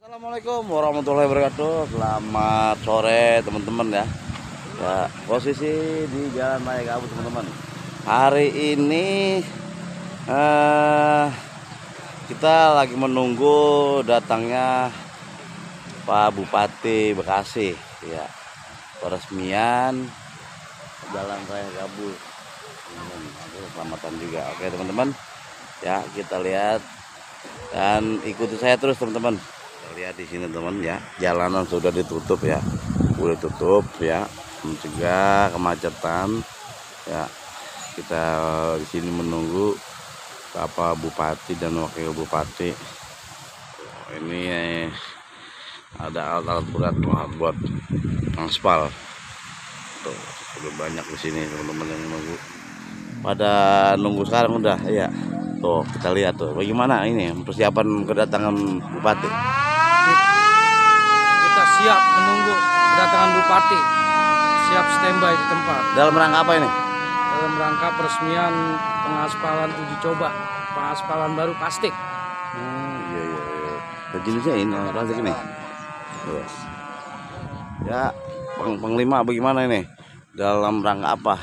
Assalamualaikum warahmatullahi wabarakatuh. Selamat sore teman-teman ya. Ya, posisi di Jalan Raya Gabus teman-teman. Hari ini kita lagi menunggu datangnya Pak Bupati Bekasi ya. Peresmian Jalan Raya Gabus. Selamatan juga. Oke teman-teman. Ya, kita lihat dan ikuti saya terus teman-teman. Lihat di sini teman ya, jalanan sudah ditutup ya, udah tutup ya, mencegah kemacetan ya. Kita di sini menunggu Bapak Bupati dan Wakil Bupati. Ini ada alat-alat berat buat aspal. Tuh, udah banyak di sini teman-teman yang menunggu. Pada nunggu sekarang udah ya. Tuh kita lihat tuh bagaimana ini persiapan kedatangan Bupati. Kita siap menunggu kedatangan Bupati, siap standby di tempat. Dalam rangka apa ini? Dalam rangka peresmian pengaspalan uji coba pengaspalan baru plastik. Iya. Jenisnya ini plastik ini. Terus. Ya, Panglima bagaimana ini? Dalam rangka apa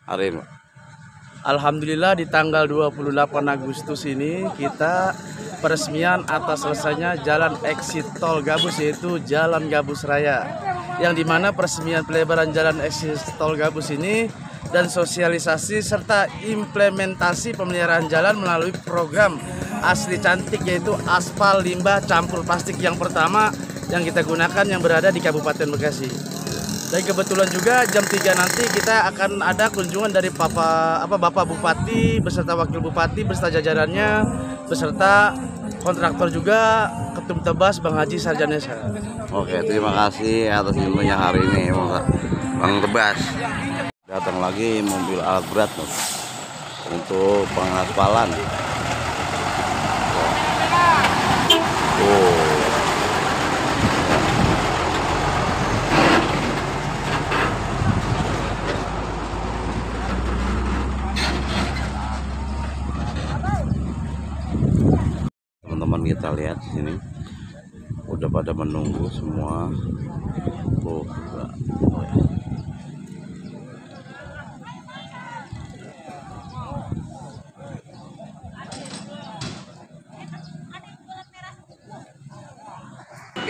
hari ini? Alhamdulillah di tanggal 28 Agustus ini kita peresmian atas selesainya jalan exit tol Gabus, yaitu Jalan Gabus Raya, yang dimana peresmian pelebaran jalan exit tol Gabus ini dan sosialisasi serta implementasi pemeliharaan jalan melalui program Asli Cantik, yaitu aspal limbah campur plastik yang pertama yang kita gunakan yang berada di Kabupaten Bekasi. Dan kebetulan juga jam 3 nanti kita akan ada kunjungan dari Bapak Bupati beserta Wakil Bupati beserta jajarannya, beserta kontraktor juga, Ketum Tebas Bang Haji Sarjanesa. Oke, terima kasih atas ilmunya hari ini Bang Tebas. Datang lagi mobil alat berat tuh, untuk pengaspalan. Oh. Teman-teman kita lihat di sini udah pada menunggu semua. Oh, ya.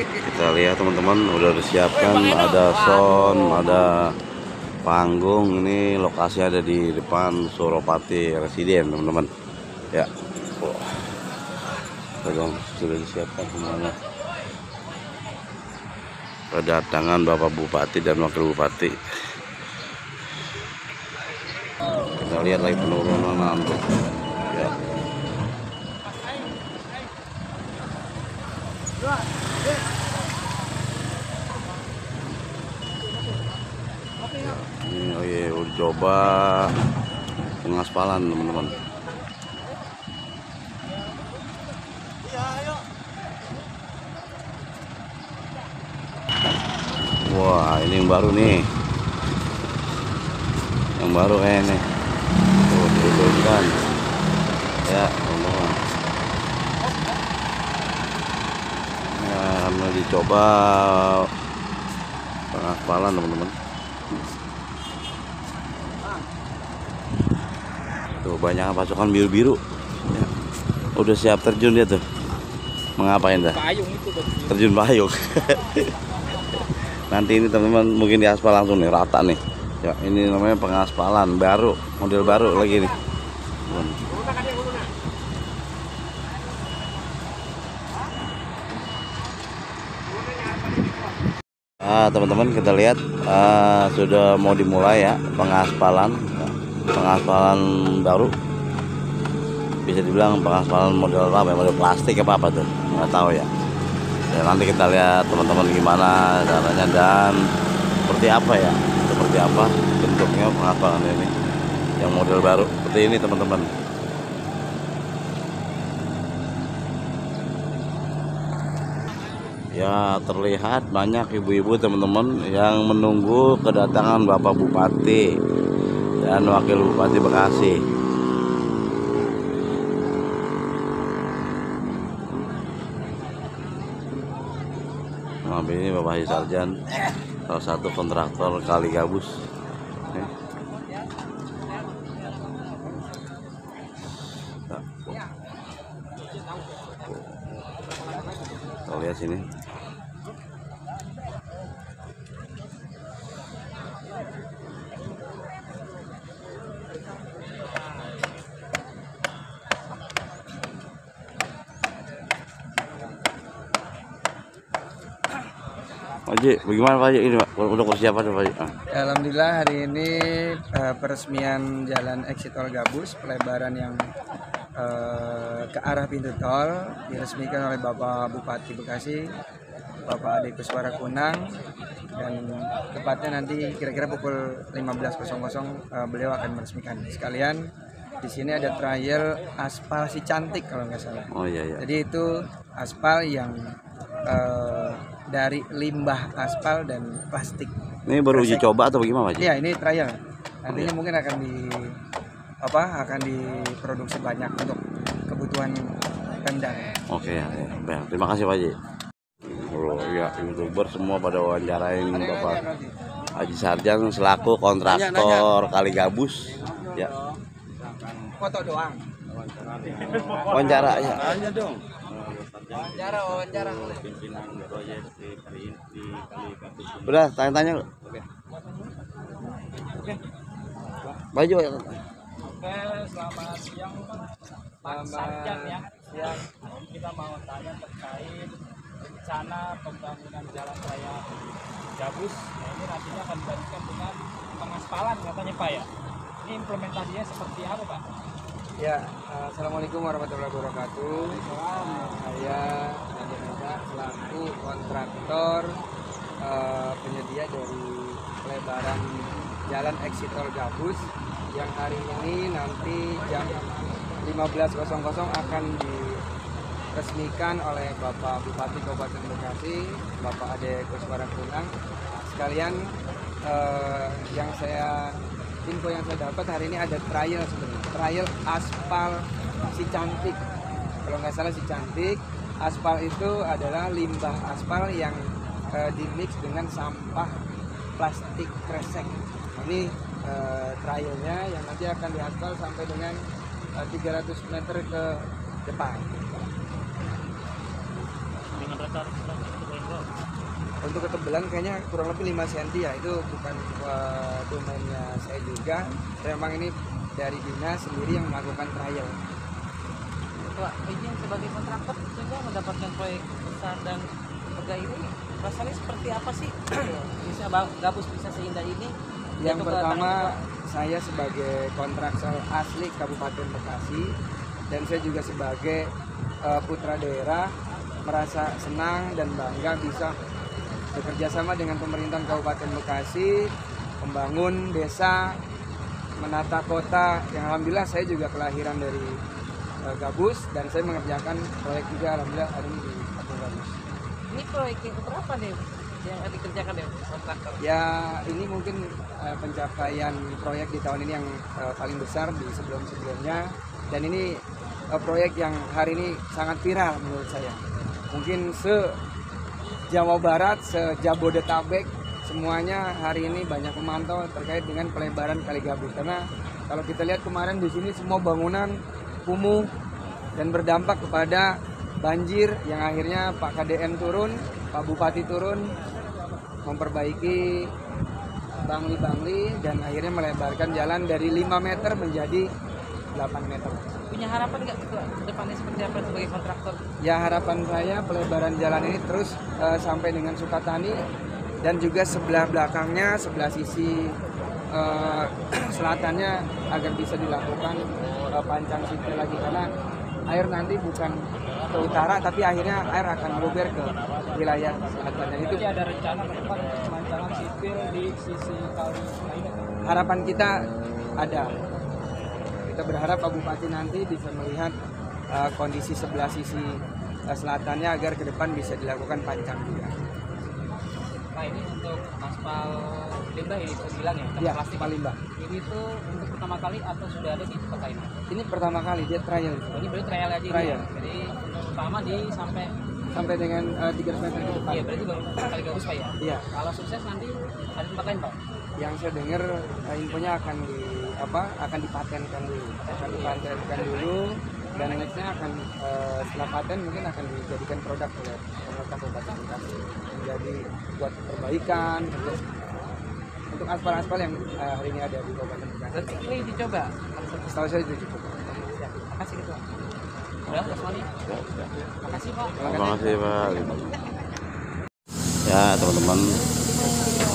Kita lihat teman-teman udah disiapkan, ada sound, ada panggung. Ini lokasi ada di depan Suropati Residen teman-teman ya. Sudah disiapkan semuanya. Kedatangan Bapak Bupati dan Wakil Bupati. Kita lihat lagi penurunan tuh ya. Ini udah coba pengaspalan teman-teman. Wah, ini yang baru nih. Yang baru ini. Tuh, diturunkan. Ya, teman-teman. Ya, akan dicoba pengaspalan teman-teman. Tuh, banyak pasukan biru-biru. Ya. Udah siap terjun dia tuh. Mengapain dah? Payung itu terjun payung. Nanti ini teman-teman mungkin diaspal langsung nih, rata nih ya. Ini namanya pengaspalan baru, model baru lagi nih. Teman-teman kita lihat sudah mau dimulai ya pengaspalan baru. Bisa dibilang pengaspalan model apa ya, model plastik apa tuh nggak tahu ya. Ya, nanti kita lihat teman-teman gimana caranya dan seperti apa bentuknya pengaspalan ini yang model baru seperti ini teman-teman. Ya, terlihat banyak ibu-ibu teman-teman yang menunggu kedatangan Bapak Bupati dan Wakil Bupati Bekasi. Nah, ini Bapak Haji Sarjan, salah satu kontraktor kali gabus. Kita lihat sini. Pak Haji, bagaimana Pak Haji ini Pak? Untuk persiapan Pak Haji? Alhamdulillah hari ini peresmian jalan Exit Tol Gabus, pelebaran yang ke arah pintu tol diresmikan oleh Bapak Bupati Bekasi, Bapak Ade Kuswara Kunang, dan tepatnya nanti kira-kira pukul 15.00 beliau akan meresmikan. Sekalian di sini ada trial aspal si cantik kalau nggak salah. Oh iya iya. Jadi itu aspal yang dari limbah aspal dan plastik. Ini baru uji coba atau bagaimana Pak Haji? Iya, ini trial. Nantinya mungkin akan diproduksi banyak untuk kebutuhan Pemda. Oke ya. Terima kasih Pak Haji. Kalau ya YouTuber semua pada wawancarain Bapak Haji Sarjan selaku kontraktor kali gabus. Ya. Foto doang. Wawancara ya. Hanya dong. Wawancara. Udah tanya-tanya. Baju ya. Oke, selamat siang Pak Sarjan ya. Siang. Kita mau tanya terkait rencana pembangunan jalan raya Gabus. Nah, ini nantinya akan dilanjutkan dengan pengaspalan katanya Pak ya. Ini implementasinya seperti apa Pak? Ya, assalamualaikum warahmatullahi wabarakatuh. Saya Raden Eda selaku kontraktor penyedia dari pelebaran jalan Exit Tol Gabus yang hari ini nanti jam 15.00 akan diresmikan oleh Bapak Bupati Kabupaten Bekasi, Bapak Ade Kuswara Kunang. Sekalian info yang saya dapat hari ini ada trial sebenarnya, trial aspal si cantik. Kalau nggak salah si cantik, aspal itu adalah limbah aspal yang dimix dengan sampah plastik kresek. Ini trialnya yang nanti akan diaspal sampai dengan 300 meter ke depan. Dengan rata-rata Untuk ketebalan kayaknya kurang lebih 5 cm ya, itu bukan domainnya saya juga. Memang ini dari dinas sendiri yang melakukan trial. Pak, izin sebagai kontraktor sehingga mendapatkan proyek besar dan harga ini rasanya seperti apa sih? Bisa Gabus bisa seindah ini? Yang pertama, saya sebagai kontraktor asli Kabupaten Bekasi dan saya juga sebagai putra daerah merasa senang dan bangga bisa bekerja sama dengan pemerintahan Kabupaten Bekasi, membangun desa, menata kota. Yang alhamdulillah saya juga kelahiran dari Gabus dan saya mengerjakan proyek juga alhamdulillah hari ini di Kabupaten Gabus. Ini proyek yang berapa nih yang dikerjakan ya kontraktor? Ya ini mungkin pencapaian proyek di tahun ini yang paling besar di sebelum-sebelumnya, dan ini proyek yang hari ini sangat viral menurut saya. Mungkin Jawa Barat, se-Jabodetabek, semuanya hari ini banyak memantau terkait dengan pelebaran Kali Gabus. Karena kalau kita lihat kemarin di sini semua bangunan kumuh dan berdampak kepada banjir yang akhirnya Pak KDM turun, Pak Bupati turun, memperbaiki bangli-bangli dan akhirnya melebarkan jalan dari 5 meter menjadi 8 meter. Punya harapan nggak ke depannya seperti apa sebagai kontraktor? Ya harapan saya pelebaran jalan ini terus sampai dengan Sukatani dan juga sebelah belakangnya, sebelah sisi selatannya agar bisa dilakukan pancang sipil lagi, karena air nanti bukan ke utara tapi akhirnya air akan meluber ke wilayah selatan. Dan itu ada rencana ke depan pemancangan sipil di sisi kali lainnya. Harapan kita ada. Kita berharap Pak Bupati nanti bisa melihat kondisi sebelah sisi selatannya agar ke depan bisa dilakukan pancang juga. Pak, ini untuk aspal limbah ini bisa dibilang ya, Ya, plastik. aspal limbah. Ini tuh untuk pertama kali atau sudah ada di tempat lain? Ini pertama kali dia trial Ini berarti trial aja. Trial. Ini. Jadi untuk pertama di sampai dengan 300 meter ke depan. iya berarti baru pertama kali gabus Pak ya. Iya. Kalau sukses nanti ada tempat lain Pak. Yang saya dengar infonya akan dipatenkan dulu, dan nextnya akan setelah paten mungkin akan dijadikan produk oleh pemerintah Kabupaten Bekasi menjadi buat perbaikan untuk aspal-aspal yang hari ini ada di Kabupaten Bekasi. Berarti ini dicoba. Setahu saya itu cukup. Ya, makasih Ketua. Udah, Mas Wali. Makasih Pak. Terima kasih Pak. Ya teman-teman,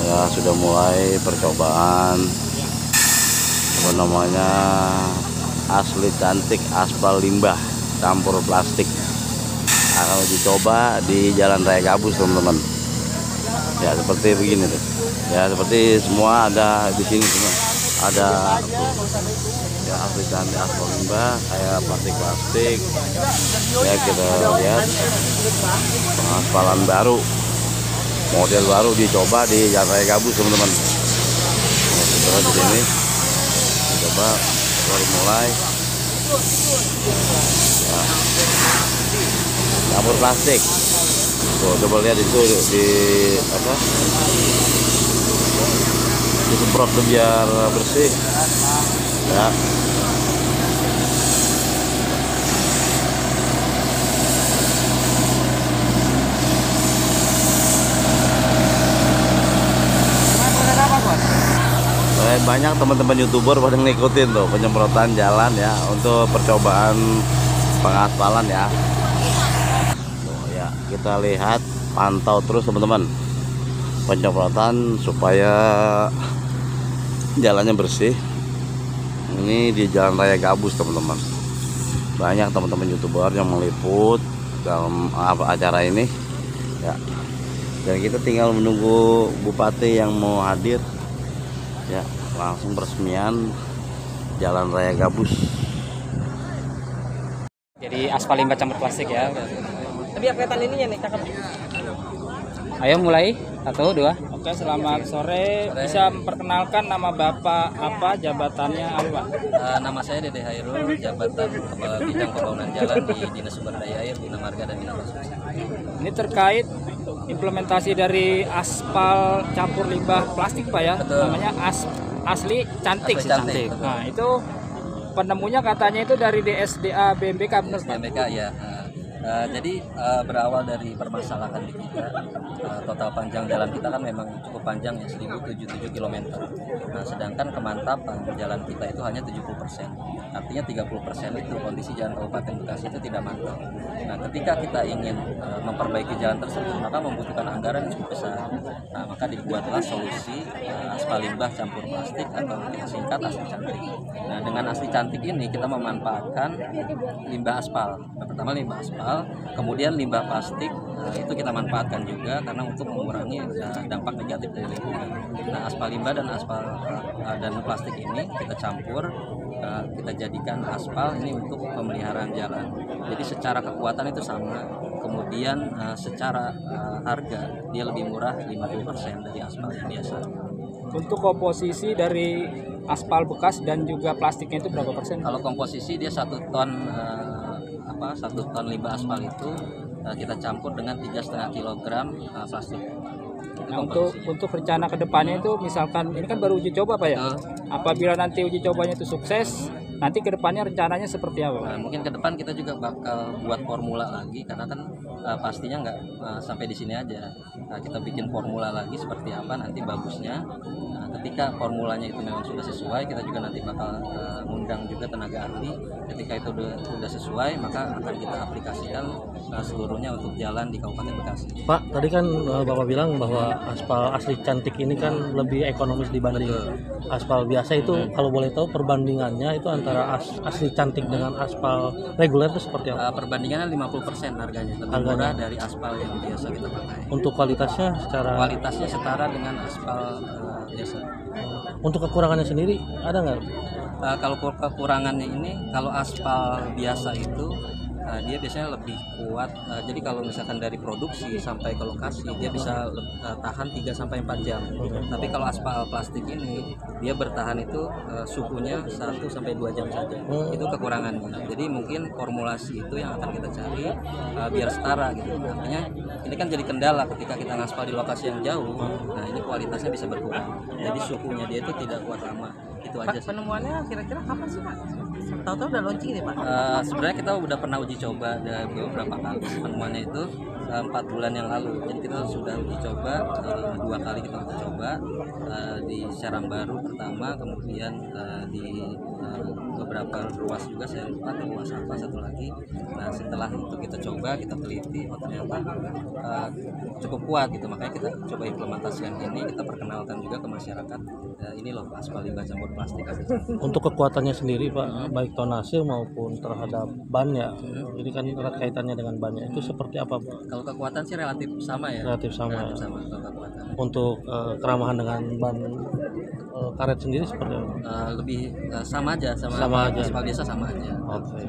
ya sudah mulai percobaan apa namanya asli cantik aspal limbah campur plastik akan dicoba di Jalan Raya Gabus teman-teman. Ya seperti begini tuh. Ya seperti semua ada di sini semua. Ada ya asli cantik aspal limbah kayak plastik. Ya kita lihat pengaspalan baru, model baru dicoba di Jalan Raya Gabus teman-teman. Nah, di sini coba baru mulai ya, campur plastik. Tuh, coba lihat itu di apa? Disemprot tuh biar bersih. Ya. Banyak teman-teman YouTuber pada ngikutin tuh penyemprotan jalan ya untuk percobaan pengaspalan ya. Tuh, ya kita lihat pantau terus teman-teman penyemprotan supaya jalannya bersih. Ini di Jalan Raya Gabus teman-teman. Banyak teman-teman YouTuber yang meliput dalam acara ini ya. Dan kita tinggal menunggu bupati yang mau hadir ya. Langsung peresmian Jalan Raya Gabus. Jadi aspal limbah campur plastik ya. Tapi apa kelihatan ininya nih, cakep. Ayo mulai, 1, 2. Oke, selamat sore. Bisa memperkenalkan nama Bapak apa, jabatannya apa? Nama saya Dede Hairul, jabatan Kepala Bidang Pembangunan Jalan di Dinas Sumber Daya Air, Bina Marga dan Bina Konsumsi. Ini terkait implementasi dari aspal campur limbah plastik Pak ya. Betul. Namanya asli cantik. Asli cantik, betul. Nah, itu penemunya katanya itu dari DSDA BMBK benar Pak? BMBK ya. Jadi berawal dari permasalahan di kita, total panjang jalan kita kan memang cukup panjang ya, 1077 km. Nah, sedangkan kemantapan jalan kita itu hanya 70%. Artinya 30% itu kondisi jalan Kabupaten Bekasi itu tidak mantap. Nah, ketika kita ingin memperbaiki jalan tersebut, maka membutuhkan anggaran yang cukup besar. Nah, maka dibuatlah solusi aspal limbah campur plastik atau kita singkat asli cantik. Nah, dengan asli cantik ini kita memanfaatkan limbah aspal. Nah, pertama limbah aspal, kemudian limbah plastik itu kita manfaatkan juga karena untuk mengurangi dampak negatif dari lingkungan. Nah, aspal limbah dan dan plastik ini kita campur, kita jadikan aspal ini untuk pemeliharaan jalan. Jadi secara kekuatan itu sama, kemudian secara harga dia lebih murah 50% dari aspal yang biasa. Untuk komposisi dari aspal bekas dan juga plastiknya itu berapa persen? Kalau komposisi dia 1 ton 1 ton limbah aspal itu kita campur dengan 3,5 kg plastik. Nah, untuk rencana kedepannya itu misalkan ini kan baru uji coba Pak ya. Apabila nanti uji cobanya itu sukses, nanti kedepannya rencananya seperti apa? Nah, mungkin ke depan kita juga bakal buat formula lagi karena kan pastinya nggak sampai di sini aja. Nah, kita bikin formula lagi seperti apa nanti bagusnya. Nah, ketika formulanya itu memang sudah sesuai, kita juga nanti bakal mengundang juga tenaga ahli. Ketika itu sudah sesuai, maka akan kita aplikasikan seluruhnya untuk jalan di Kabupaten Bekasi. Pak, tadi kan Bapak bilang bahwa aspal asli cantik ini kan lebih ekonomis dibanding aspal biasa. Itu kalau boleh tahu perbandingannya itu antara asli cantik dengan aspal reguler itu seperti apa? Perbandingannya 50% harganya, lebih murah dari aspal yang biasa kita pakai. Untuk kualitasnya Kualitasnya setara dengan aspal biasa. Untuk kekurangannya sendiri ada nggak? Kalau kekurangannya ini, kalau aspal biasa itu dia biasanya lebih kuat. Jadi kalau misalkan dari produksi sampai ke lokasi dia bisa tahan 3 sampai 4 jam. Tapi kalau aspal plastik ini dia bertahan itu suhunya 1 sampai 2 jam saja. Itu kekurangannya. Jadi mungkin formulasi itu yang akan kita cari biar setara gitu. Artinya ini kan jadi kendala ketika kita ngaspal di lokasi yang jauh. Nah, ini kualitasnya bisa berkurang. Jadi suhunya dia itu tidak kuat lama. Itu aja sih. Penemuannya kira-kira kapan sih Pak? Tahu-tahu udah launching nih Pak? Sebenarnya kita udah pernah uji coba ada beberapa kali. Penemuannya itu 4 bulan yang lalu. Jadi kita sudah uji coba 2 kali kita uji coba di Serang Baru pertama, kemudian di beberapa ruas juga, saya lupa ada ruas apa satu lagi. Nah, setelah itu kita coba, kita teliti, oh ternyata cukup kuat gitu. Makanya kita coba implementasikan ini, kita perkenalkan juga ke masyarakat. Ini loh aspal limbah campur plastik. Untuk kekuatannya sendiri Pak, baik tonase maupun terhadap bannya, ini kan erat kaitannya dengan bannya, itu seperti apa Pak? Kalau kekuatan sih relatif sama ya. Relatif sama. Relatif sama kalau kekuatan. Untuk keramahan dengan ban karet sendiri seperti apa? Lebih sama aja Sama aja. aspal biasa sama aja. Oke.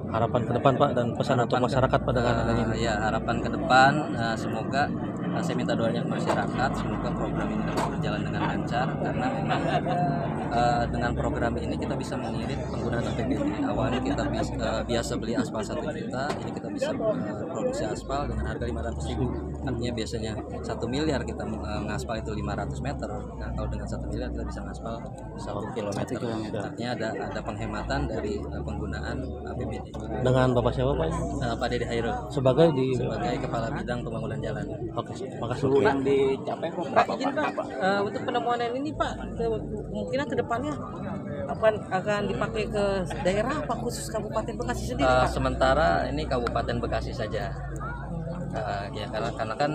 Harapan ke depan Pak dan pesan untuk masyarakat pada dengan adanya ini. Ya, harapan ke depan semoga saya minta doanya ke masyarakat, semoga program ini dapat berjalan dengan lancar, karena memang dengan program ini kita bisa mengirit penggunaan APBD. Awalnya kita biasa beli aspal 1 juta, ini kita bisa produksi aspal dengan harga 500.000. Artinya biasanya 1 miliar kita ngaspal itu 500 meter. Nah, kalau dengan 1 miliar kita bisa ngaspal 1 kilometer. Artinya ada penghematan dari penggunaan APBD. Dengan Bapak siapa Pak? Pak Dede Hairul Sebagai sebagai Kepala Bidang Pembangunan Jalan. Oke, makasih. yang dicapai Pak, izin Pak, untuk penemuan ini Pak, kemungkinan kedepannya akan dipakai ke daerah apa khusus Kabupaten Bekasi sendiri Pak? Sementara ini Kabupaten Bekasi saja. Ya karena kan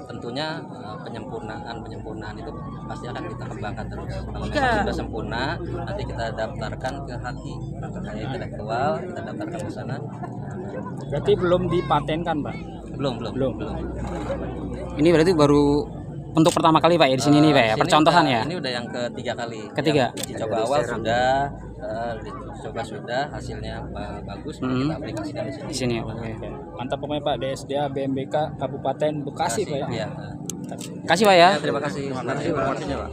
tentunya penyempurnaan itu pasti akan kita kembangkan terus. Kalau memang sudah sempurna, nanti kita daftarkan ke HAKI, Hak Intelektual, kita daftarkan ke sana. berarti belum dipatenkan Pak? Belum. Ini berarti baru untuk pertama kali Pak ya di sini nih Pak ya, Sini percontohan ya. Ini udah yang ketiga kali. Ketiga. Yang uji coba awal sudah, dicoba sudah, hasilnya bagus, kita aplikasikan di sini. Di sini. Oke. Mantap pokoknya Pak, DSDA BMBK Kabupaten Bekasi Pak ya. Iya. Kasih Pak ya. Terima kasih. Terima kasih informasinya Pak.